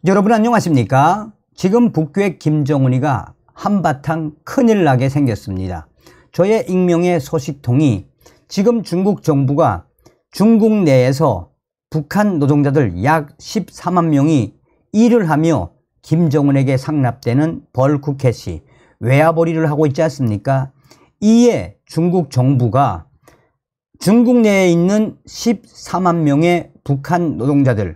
여러분 안녕하십니까? 지금 북괴 김정은이가 한바탕 큰일 나게 생겼습니다. 저의 익명의 소식통이 지금 중국 정부가 중국 내에서 북한 노동자들 약 14만 명이 일을 하며 김정은에게 상납되는 벌크 캐시, 외화벌이를 하고 있지 않습니까? 이에 중국 정부가 중국 내에 있는 14만 명의 북한 노동자들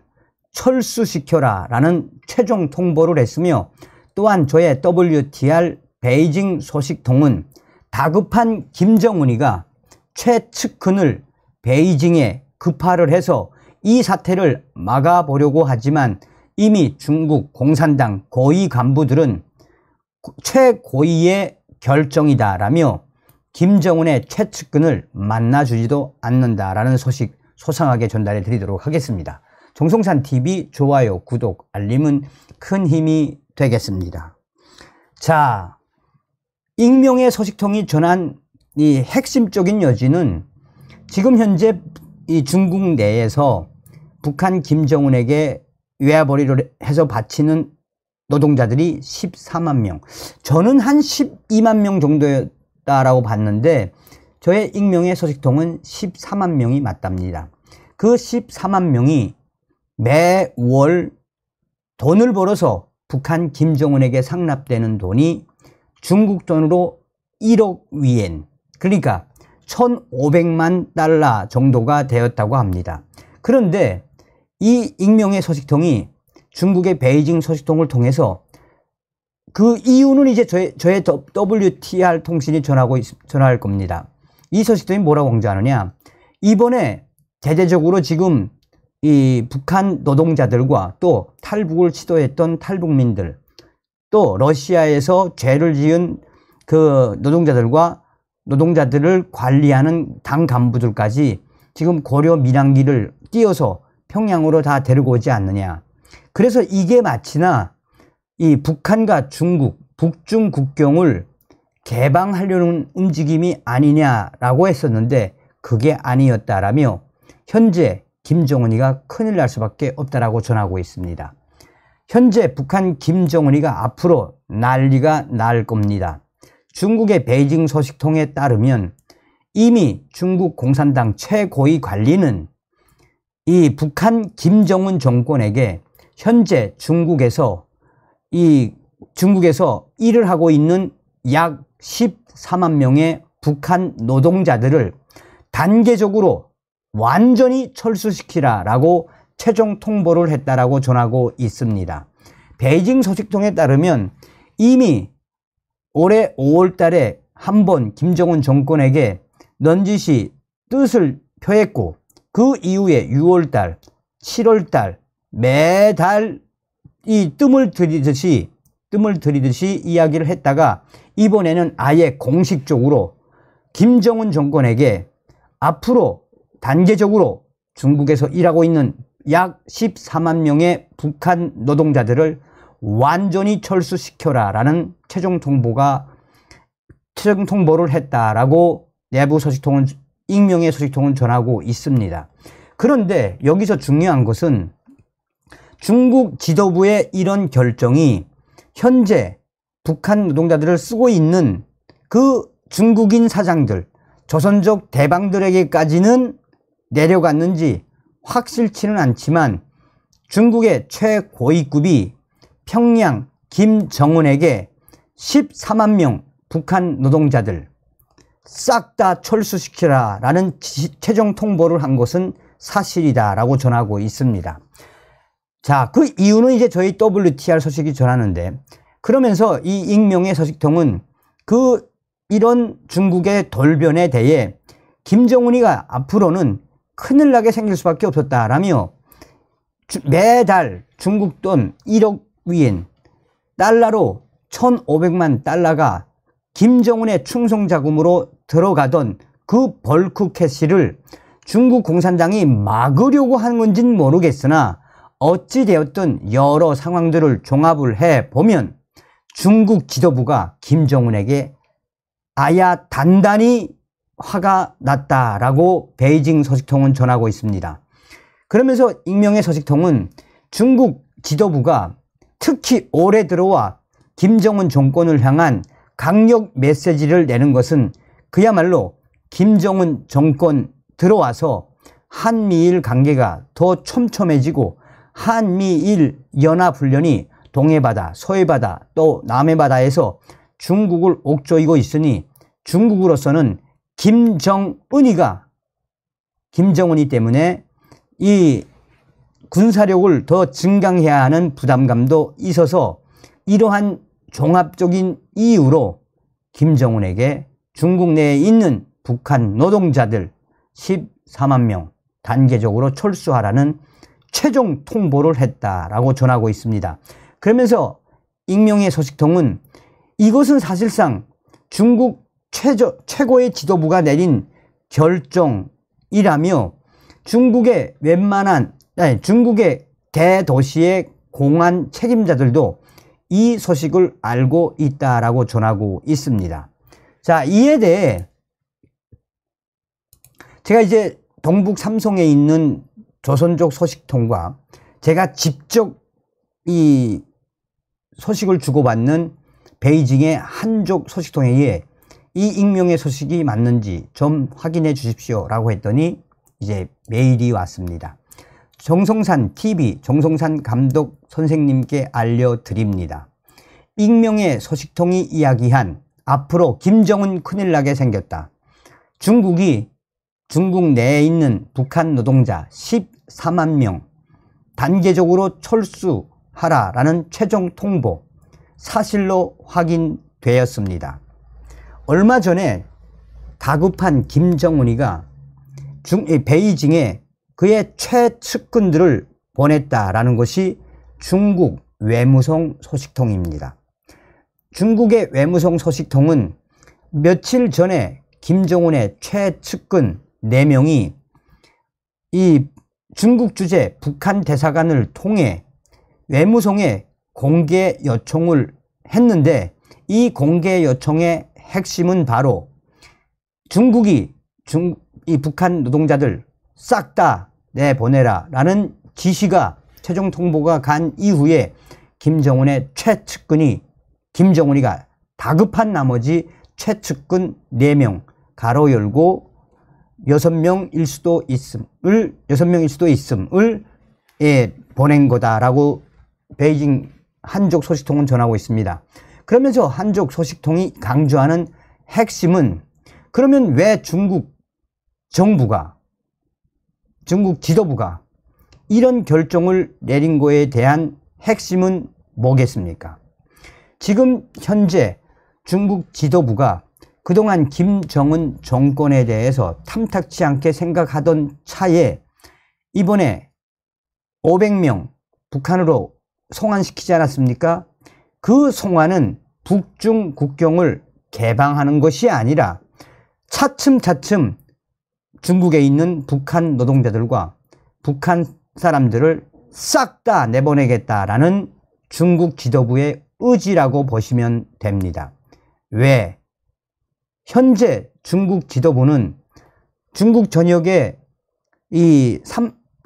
철수시켜라 라는 최종 통보를 했으며, 또한 저의 WTR 베이징 소식통은 다급한 김정은이가 최측근을 베이징에 급파를 해서 이 사태를 막아보려고 하지만 이미 중국 공산당 고위 간부들은 최고위의 결정이다 라며 김정은의 최측근을 만나주지도 않는다라는 소식 소상하게 전달해 드리도록 하겠습니다. 정성산TV 좋아요, 구독, 알림은 큰 힘이 되겠습니다. 자, 익명의 소식통이 전한 이 핵심적인 여지는 지금 현재 이 중국 내에서 북한 김정은에게 외화벌이를 해서 바치는 노동자들이 14만 명, 저는 한 12만 명 정도였다라고 봤는데 저의 익명의 소식통은 14만 명이 맞답니다. 그 14만 명이 매월 돈을 벌어서 북한 김정은에게 상납되는 돈이 중국 돈으로 1억 위엔, 그러니까 1,500만 달러 정도가 되었다고 합니다. 그런데 이 익명의 소식통이 중국의 베이징 소식통을 통해서 그 이유는 이제 저의 WTR 통신이 전할 겁니다. 이 소식통이 뭐라고 강조하느냐, 이번에 대대적으로 지금 이 북한 노동자들과 또 탈북을 시도했던 탈북민들, 또 러시아에서 죄를 지은 그 노동자들을 관리하는 당 간부들까지 지금 고려 민항기를 띄워서 평양으로 다 데리고 오지 않느냐. 그래서 이게 마치나 이 북한과 중국, 북중 국경을 개방하려는 움직임이 아니냐라고 했었는데 그게 아니었다라며 현재 김정은이가 큰일 날 수밖에 없다라고 전하고 있습니다. 현재 북한 김정은이가 앞으로 난리가 날 겁니다. 중국의 베이징 소식통에 따르면 이미 중국 공산당 최고위 관리는 이 북한 김정은 정권에게 현재 중국에서 일을 하고 있는 약 14만 명의 북한 노동자들을 단계적으로 완전히 철수시키라 라고 최종 통보를 했다라고 전하고 있습니다. 베이징 소식통에 따르면 이미 올해 5월 달에 한번 김정은 정권에게 넌지시 뜻을 표했고 그 이후에 6월 달, 7월 달 매달 이 뜸을 들이듯이 이야기를 했다가 이번에는 아예 공식적으로 김정은 정권에게 앞으로 단계적으로 중국에서 일하고 있는 약 14만 명의 북한 노동자들을 완전히 철수시켜라 라는 최종 통보를 했다라고 내부 소식통은, 익명의 소식통은 전하고 있습니다. 그런데 여기서 중요한 것은 중국 지도부의 이런 결정이 현재 북한 노동자들을 쓰고 있는 그 중국인 사장들, 조선족 대방들에게까지는 내려갔는지 확실치는 않지만 중국의 최고위급이 평양 김정은에게 14만 명 북한 노동자들 싹 다 철수시키라 라는 최종 통보를 한 것은 사실이다 라고 전하고 있습니다. 자, 그 이유는 이제 저희 WTR 소식이 전하는데, 그러면서 이 익명의 소식통은 이런 중국의 돌변에 대해 김정은이가 앞으로는 큰일 나게 생길 수밖에 없었다라며 매달 중국 돈 1억 위엔, 달러로 1,500만 달러가 김정은의 충성자금으로 들어가던 그 벌크 캐시를 중국 공산당이 막으려고 하는 건지는 모르겠으나 어찌되었든 여러 상황들을 종합을 해보면 중국 지도부가 김정은에게 아야 단단히 화가 났다라고 베이징 소식통은 전하고 있습니다. 그러면서 익명의 소식통은 중국 지도부가 특히 올해 들어와 김정은 정권을 향한 강력 메시지를 내는 것은 그야말로 김정은 정권 들어와서 한미일 관계가 더 촘촘해지고 한미일 연합훈련이 동해바다, 서해바다, 또 남해바다에서 중국을 옥죄이고 있으니 중국으로서는 김정은이 때문에 이 군사력을 더 증강해야 하는 부담감도 있어서 이러한 종합적인 이유로 김정은에게 중국 내에 있는 북한 노동자들 14만 명 단계적으로 철수하라는 최종 통보를 했다라고 전하고 있습니다. 그러면서 익명의 소식통은 이것은 사실상 중국 최고의 지도부가 내린 결정이라며 중국의 대도시의 공안 책임자들도 이 소식을 알고 있다라고 전하고 있습니다. 자, 이에 대해 제가 이제 동북 삼성에 있는 조선족 소식통과 제가 직접 이 소식을 주고받는 베이징의 한족 소식통에 의해 이 익명의 소식이 맞는지 좀 확인해 주십시오 라고 했더니 이제 메일이 왔습니다. 정성산 TV 정성산 감독 선생님께 알려드립니다. 익명의 소식통이 이야기한 앞으로 김정은 큰일 나게 생겼다. 중국이 중국 내에 있는 북한 노동자 14만 명 단계적으로 철수하라라는 최종 통보 사실로 확인되었습니다. 얼마 전에 다급한 김정은이가 베이징에 그의 최측근들을 보냈다라는 것이 중국 외무성 소식통입니다. 중국의 외무성 소식통은 며칠 전에 김정은의 최측근 4명이 이 중국 주재 북한 대사관을 통해 외무성에 공개 요청을 했는데 이 공개 요청의 핵심은 바로 중국이 이 북한 노동자들 싹 다 내보내라 라는 지시가 최종 통보가 간 이후에 김정은이가 다급한 나머지 최측근 4명 가로 열고 6명일 수도 있음을 보낸 거다라고 베이징 한족 소식통은 전하고 있습니다. 그러면서 한족 소식통이 강조하는 핵심은 그러면 왜 중국 지도부가 이런 결정을 내린 거에 대한 핵심은 뭐겠습니까? 지금 현재 중국 지도부가 그동안 김정은 정권에 대해서 탐탁치 않게 생각하던 차에 이번에 500명 북한으로 송환시키지 않았습니까? 그 송환은 북중 국경을 개방하는 것이 아니라 차츰차츰 중국에 있는 북한 노동자들과 북한 사람들을 싹 다 내보내겠다라는 중국 지도부의 의지라고 보시면 됩니다. 왜? 현재 중국 지도부는 중국 전역에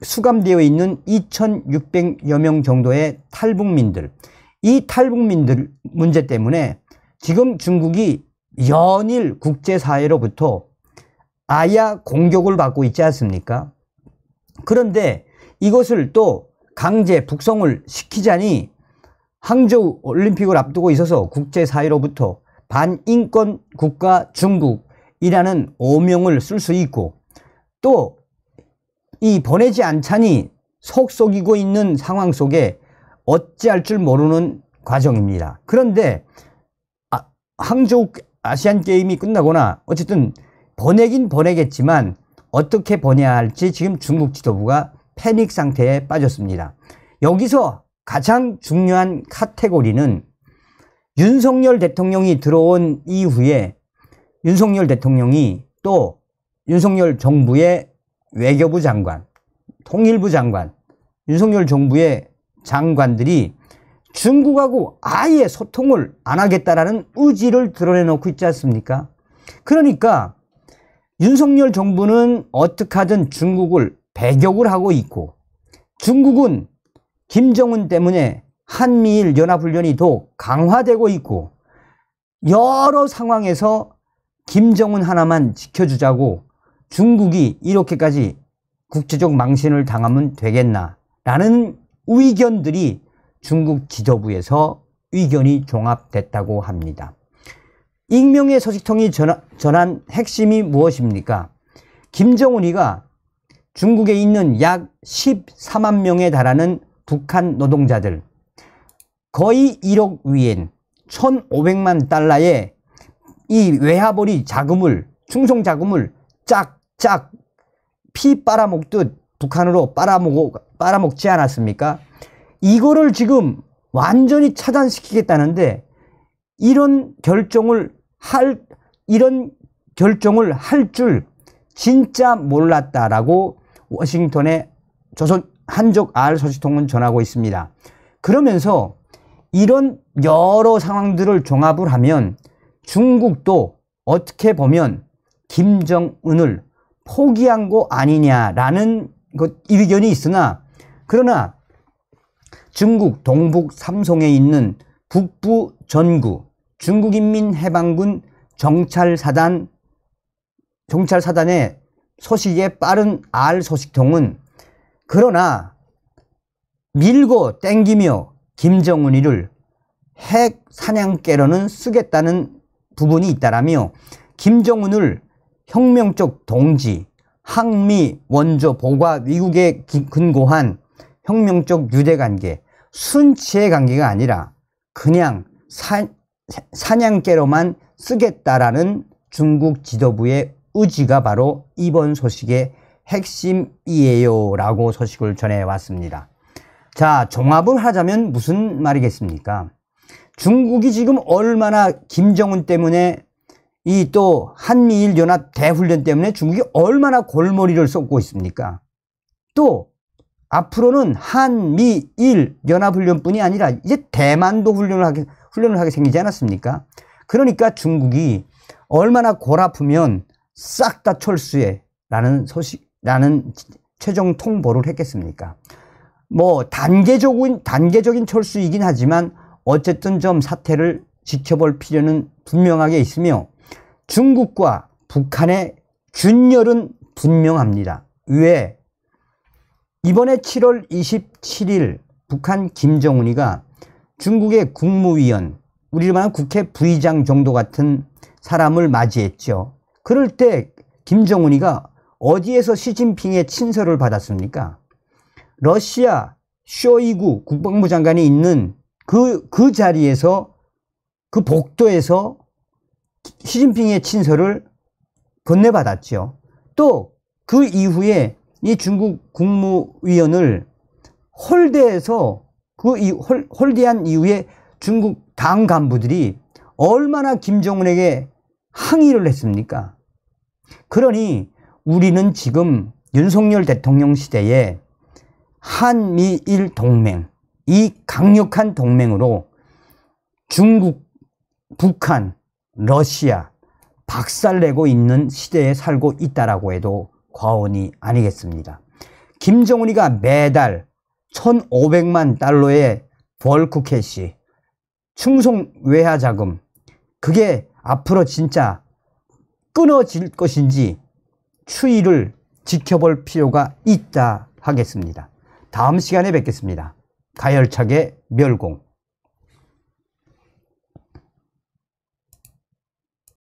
수감되어 있는 2,600여 명 정도의 탈북민들, 이 탈북민들 문제 때문에 지금 중국이 연일 국제사회로부터 아야 공격을 받고 있지 않습니까? 그런데 이것을 또 강제 북송을 시키자니 항저우 올림픽을 앞두고 있어서 국제사회로부터 반인권 국가 중국이라는 오명을 쓸 수 있고 또 이 보내지 않자니 속 썩이고 있는 상황 속에 어찌할 줄 모르는 과정입니다. 그런데 항저우 아시안게임이 끝나거나 어쨌든 보내긴 보내겠지만 어떻게 보내야 할지 지금 중국 지도부가 패닉 상태에 빠졌습니다. 여기서 가장 중요한 카테고리는 윤석열 대통령이 들어온 이후에 윤석열 대통령이 또 윤석열 정부의 외교부 장관, 통일부 장관, 윤석열 정부의 장관들이 중국하고 아예 소통을 안 하겠다라는 의지를 드러내놓고 있지 않습니까? 그러니까 윤석열 정부는 어떻게 하든 중국을 배격을 하고 있고 중국은 김정은 때문에 한미일 연합훈련이 더욱 강화되고 있고 여러 상황에서 김정은 하나만 지켜주자고 중국이 이렇게까지 국제적 망신을 당하면 되겠나라는 의견들이 중국 지도부에서 의견이 종합됐다고 합니다. 익명의 소식통이 전한 핵심이 무엇입니까? 김정은이가 중국에 있는 약 14만 명에 달하는 북한 노동자들, 거의 1억 위엔 1,500만 달러의 이 외화벌이 자금을, 충성 자금을 짝짝 피 빨아먹듯 북한으로 빨아먹지 않았습니까? 이거를 지금 완전히 차단시키겠다는데 이런 결정을 할 줄 진짜 몰랐다라고 워싱턴의 조선 한족 알 소식통은 전하고 있습니다. 그러면서 이런 여러 상황들을 종합을 하면 중국도 어떻게 보면 김정은을 포기한 거 아니냐라는 의견이 있으나, 그러나 중국 동북 삼송에 있는 북부 전구 중국인민해방군 정찰사단의 소식에 빠른 알 소식통은 그러나 밀고 땡기며 김정은이를 핵 사냥개로는 쓰겠다는 부분이 있다라며 김정은을 혁명적 동지, 항미 원조 보과 미국에 근거한 혁명적 유대관계, 순치의 관계가 아니라 그냥 사냥개로만 쓰겠다라는 중국 지도부의 의지가 바로 이번 소식의 핵심이에요 라고 소식을 전해왔습니다. 자, 종합을 하자면 무슨 말이겠습니까? 중국이 지금 얼마나 김정은 때문에 이 또 한미일 연합 대훈련 때문에 중국이 얼마나 골머리를 쏟고 있습니까? 또 앞으로는 한미일 연합훈련뿐이 아니라 이제 대만도 훈련을 하게 생기지 않았습니까? 그러니까 중국이 얼마나 골 아프면 싹 다 철수해 라는 최종 통보를 했겠습니까? 뭐 단계적인 철수이긴 하지만 어쨌든 좀 사태를 지켜볼 필요는 분명하게 있으며 중국과 북한의 균열은 분명합니다. 왜? 이번에 7월 27일 북한 김정은이가 중국의 국무위원, 우리로 말하면 국회 부의장 정도 같은 사람을 맞이했죠. 그럴 때 김정은이가 어디에서 시진핑의 친서를 받았습니까? 러시아 쇼이구 국방부 장관이 있는 그 자리에서, 그 복도에서 시진핑의 친서를 건네받았죠. 또 그 이후에 이 중국 국무위원을 홀대해서 홀대한 이후에 중국 당 간부들이 얼마나 김정은에게 항의를 했습니까? 그러니 우리는 지금 윤석열 대통령 시대에 한미일 동맹, 이 강력한 동맹으로 중국, 북한, 러시아 박살내고 있는 시대에 살고 있다라고 해도 과언이 아니겠습니다. 김정은이가 매달 1,500만 달러의 벌크 캐시, 충성 외화 자금, 그게 앞으로 진짜 끊어질 것인지 추이를 지켜볼 필요가 있다 하겠습니다. 다음 시간에 뵙겠습니다. 가열차게 멸공.